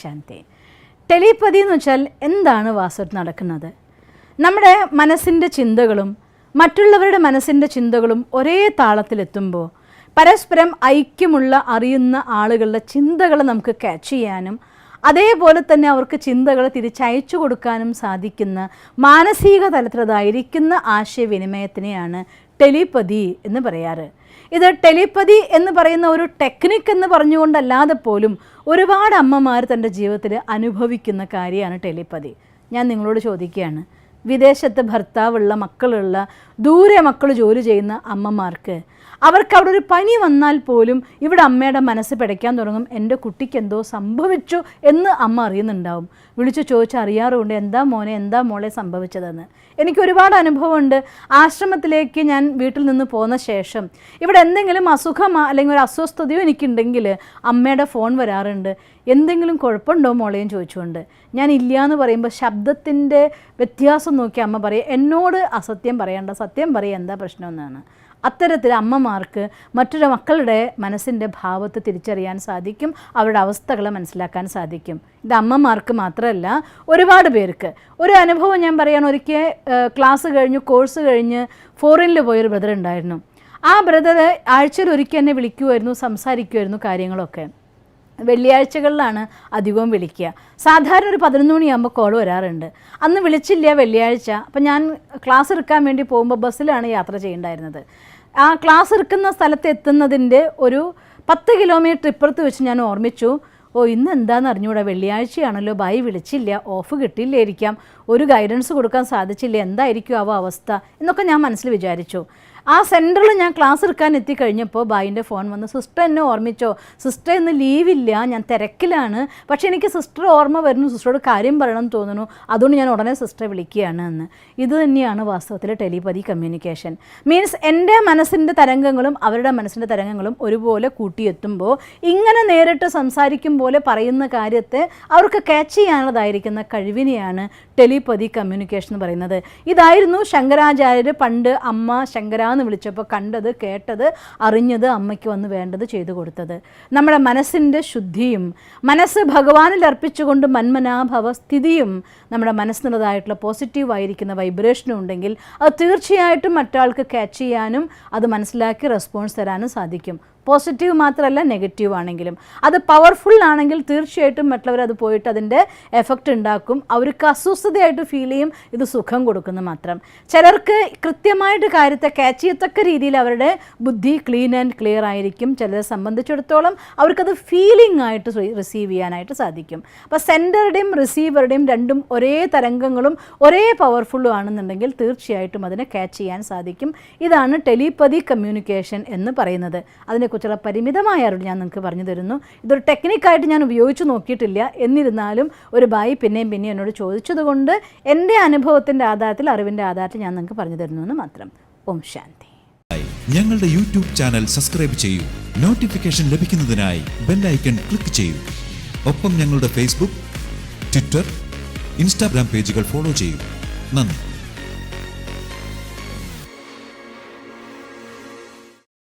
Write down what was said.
ശാന്തി. Telepathy എന്ന് വെച്ചാൽ എന്താണ് വാസ്തവത്തിൽ നടക്കുന്നത്? നമ്മുടെ മനസ്സിൻ്റെ ചിന്തകളും മറ്റുള്ളവരുടെ മനസ്സിൻ്റെ ചിന്തകളും ഒരേ താളത്തിലെത്തുമ്പോൾ പരസ്പരം ഐക്യമുള്ള അറിയുന്ന ആളുകളുടെ ചിന്തകൾ നമുക്ക് ക്യാച്ച് ചെയ്യാനും അതേപോലെ തന്നെ അവർക്ക് ചിന്തകൾ തിരിച്ചയച്ചു കൊടുക്കാനും സാധിക്കുന്ന മാനസിക തലത്തിലതായിരിക്കുന്ന ആശയവിനിമയത്തിനെയാണ് ടെലിപ്പതി എന്ന് പറയാറ്. ഇത് ടെലിപ്പതി എന്ന് പറയുന്ന ഒരു ടെക്നിക്ക് എന്ന് പറഞ്ഞുകൊണ്ടല്ലാതെ പോലും ഒരുപാട് അമ്മമാർ തൻ്റെ ജീവിതത്തിൽ അനുഭവിക്കുന്ന കാര്യമാണ് ടെലിപ്പതി. ഞാൻ നിങ്ങളോട് ചോദിക്കുകയാണ്, വിദേശത്ത് ഭർത്താവുള്ള മക്കളുള്ള ദൂരെ മക്കൾ ജോലി ചെയ്യുന്ന അമ്മമാർക്ക് അവർക്ക് അവിടെ ഒരു പനി വന്നാൽ പോലും ഇവിടെ അമ്മയുടെ മനസ്സ് പിടയ്ക്കാൻ തുടങ്ങും. എൻ്റെ കുട്ടിക്ക് എന്തോ സംഭവിച്ചു എന്ന് അമ്മ അറിയുന്നുണ്ടാവും. വിളിച്ചു ചോദിച്ച് അറിയാറുണ്ട്, എന്താ മോനെ എന്താ മോളെ സംഭവിച്ചതെന്ന്. എനിക്ക് ഒരുപാട് അനുഭവമുണ്ട്. ആശ്രമത്തിലേക്ക് ഞാൻ വീട്ടിൽ നിന്ന് പോന്ന ശേഷം ഇവിടെ എന്തെങ്കിലും അസുഖമോ അല്ലെങ്കിൽ ഒരു അസ്വസ്ഥതയോ എനിക്കുണ്ടെങ്കിൽ അമ്മയുടെ ഫോൺ വരാറുണ്ട്. എന്തെങ്കിലും കുഴപ്പമുണ്ടോ മോളെയും ചോദിച്ചുകൊണ്ട്. ഞാൻ ഇല്ല എന്ന് പറയുമ്പോൾ ശബ്ദത്തിൻ്റെ വ്യത്യാസം നോക്കി അമ്മ പറയും, എന്നോട് അസത്യം പറയേണ്ട, സത്യം പറയുക, എന്താ പ്രശ്നമെന്നാണ്. അത്തരത്തിൽ അമ്മമാർക്ക് മറ്റൊരു മക്കളുടെ മനസ്സിൻ്റെ ഭാവത്തെ തിരിച്ചറിയാൻ സാധിക്കും, അവരുടെ അവസ്ഥകളെ മനസ്സിലാക്കാൻ സാധിക്കും. ഇത് അമ്മമാർക്ക് മാത്രമല്ല, ഒരുപാട് പേർക്ക്. ഒരു അനുഭവം ഞാൻ പറയാൻ, ഒരിക്കൽ ക്ലാസ് കഴിഞ്ഞ് കോഴ്സ് കഴിഞ്ഞ് ഫോറിനിൽ പോയൊരു ബ്രദർ ഉണ്ടായിരുന്നു. ആ ബ്രദർ ആഴ്ചയിൽ ഒരിക്കൽ എന്നെ വിളിക്കുമായിരുന്നു, സംസാരിക്കുമായിരുന്നു കാര്യങ്ങളൊക്കെ. വെള്ളിയാഴ്ചകളിലാണ് അധികവും വിളിക്കുക. സാധാരണ ഒരു 11 മണിയാകുമ്പോൾ കോൾ വരാറുണ്ട്. അന്ന് വിളിച്ചില്ല വെള്ളിയാഴ്ച. അപ്പം ഞാൻ ക്ലാസ് എടുക്കാൻ വേണ്ടി പോകുമ്പോൾ ബസ്സിലാണ് യാത്ര ചെയ്യേണ്ടായിരുന്നത്. ആ ക്ലാസ് എടുക്കുന്ന സ്ഥലത്ത് എത്തുന്നതിൻ്റെ ഒരു 10 കിലോമീറ്റർ ഇപ്പുറത്ത് വെച്ച് ഞാൻ ഓർമ്മിച്ചു, ഇന്ന് എന്താണെന്ന് അറിഞ്ഞൂടാ, വെള്ളിയാഴ്ചയാണല്ലോ, ബായി വിളിച്ചില്ല, ഓഫ് കിട്ടില്ലായിരിക്കാം, ഒരു ഗൈഡൻസ് കൊടുക്കാൻ സാധിച്ചില്ല, എന്തായിരിക്കും അവസ്ഥ എന്നൊക്കെ ഞാൻ മനസ്സിൽ വിചാരിച്ചു. ആ സെൻറ്ററിൽ ഞാൻ ക്ലാസ് എടുക്കാൻ എത്തിക്കഴിഞ്ഞപ്പോൾ ബായിൻ്റെ ഫോൺ വന്ന്, സിസ്റ്റർ എന്നെ ഓർമ്മിച്ചോ, സിസ്റ്റർ ഇന്ന് ലീവില്ല, ഞാൻ തിരക്കിലാണ്, പക്ഷേ എനിക്ക് സിസ്റ്റർ ഓർമ്മ വരുന്നു, സിസ്റ്ററോട് കാര്യം പറയണമെന്ന് തോന്നുന്നു, അതുകൊണ്ട് ഞാൻ ഉടനെ സിസ്റ്ററെ വിളിക്കുകയാണ് എന്ന്. ഇത് തന്നെയാണ് വാസ്തവത്തിൽ ടെലിപ്പതി കമ്മ്യൂണിക്കേഷൻ. മീൻസ് എൻ്റെ മനസ്സിൻ്റെ തരംഗങ്ങളും അവരുടെ മനസ്സിൻ്റെ തരംഗങ്ങളും ഒരുപോലെ കൂട്ടിയെത്തുമ്പോൾ ഇങ്ങനെ നേരിട്ട് സംസാരിക്കും പോലെ പറയുന്ന കാര്യത്തെ അവർക്ക് ക്യാച്ച് ചെയ്യാനുള്ളതായിരിക്കുന്ന കഴിവിനെയാണ് ടെലിപ്പതി കമ്മ്യൂണിക്കേഷൻ എന്ന് പറയുന്നത്. ഇതായിരുന്നു ശങ്കരാചാര്യർ പണ്ട് അമ്മ ശങ്കര എന്ന് വിളിച്ചപ്പോൾ കണ്ടത്, കേട്ടത്, അറിഞ്ഞത്, അമ്മയ്ക്ക് വന്ന് വേണ്ടത് ചെയ്തു കൊടുത്തത്. നമ്മുടെ മനസ്സിൻ്റെ ശുദ്ധിയും മനസ്സ് ഭഗവാനിൽ അർപ്പിച്ചുകൊണ്ട് മന്മനാഭവ സ്ഥിതിയും നമ്മുടെ മനസ്സിനുള്ളതായിട്ടുള്ള പോസിറ്റീവായിരിക്കുന്ന വൈബ്രേഷനും ഉണ്ടെങ്കിൽ അത് തീർച്ചയായിട്ടും മറ്റാൾക്ക് ക്യാച്ച് ചെയ്യാനും അത് മനസ്സിലാക്കി റെസ്പോൺസ് തരാനും സാധിക്കും. പോസിറ്റീവ് മാത്രമല്ല, നെഗറ്റീവ് ആണെങ്കിലും അത് പവർഫുൾ ആണെങ്കിൽ തീർച്ചയായിട്ടും മറ്റുള്ളവർ അത് പോയിട്ട് അതിൻ്റെ എഫക്റ്റ് ഉണ്ടാക്കും. അവർക്ക് അസ്വസ്ഥതയായിട്ട് ഫീൽ ചെയ്യും, ഇത് സുഖം കൊടുക്കുന്നു മാത്രം. ചിലർക്ക് കൃത്യമായിട്ട് കാര്യത്തെ ക്യാച്ച് ചെയ്യത്തക്ക രീതിയിൽ അവരുടെ ബുദ്ധി ക്ലീൻ ആൻഡ് ക്ലിയർ ആയിരിക്കും. ചിലരെ സംബന്ധിച്ചിടത്തോളം അവർക്കത് ഫീലിംഗ് ആയിട്ട് റിസീവ് ചെയ്യാനായിട്ട് സാധിക്കും. അപ്പോൾ സെൻഡറുടെയും റിസീവറുടെയും രണ്ടും ഒരേ തരംഗങ്ങളും ഒരേ പവർഫുള്ളും ആണെന്നുണ്ടെങ്കിൽ തീർച്ചയായിട്ടും അതിനെ ക്യാച്ച് ചെയ്യാൻ സാധിക്കും. ഇതാണ് ടെലിപ്പതി കമ്മ്യൂണിക്കേഷൻ എന്ന് പറയുന്നത്. അതിനെക്കുറിച്ചുള്ള പരിമിതമായ അറിവ് ഞാൻ നിങ്ങൾക്ക് പറഞ്ഞു തരുന്നു. ഇതൊരു ടെക്നിക്കായിട്ട് ഞാൻ ഉപയോഗിച്ച് നോക്കിയിട്ടില്ല. എന്നിരുന്നാലും ഒരു ബായി പിന്നെയും എന്നോട് ചോദിച്ചതുകൊണ്ട് എൻ്റെ അനുഭവത്തിൻ്റെ ആധാരത്തിൽ, അറിവിൻ്റെ ആധാരത്തിൽ ഞാൻ നിങ്ങൾക്ക് പറഞ്ഞു തരുന്നു എന്ന് മാത്രം. ഓം ശാന്തി. ഞങ്ങളുടെ യൂട്യൂബ് ചാനൽ സബ്സ്ക്രൈബ് ചെയ്യൂ. നോട്ടിഫിക്കേഷൻ ലഭിക്കുന്നതിനായി ബെൽ ഐക്കൺ ക്ലിക്ക് ചെയ്യൂ. ഒപ്പം ഞങ്ങളുടെ ഫേസ്ബുക്ക്, ട്വിറ്റർ, ഇൻസ്റ്റാഗ്രാം പേജുകൾ ഫോളോ ചെയ്യൂ. നന്ദി.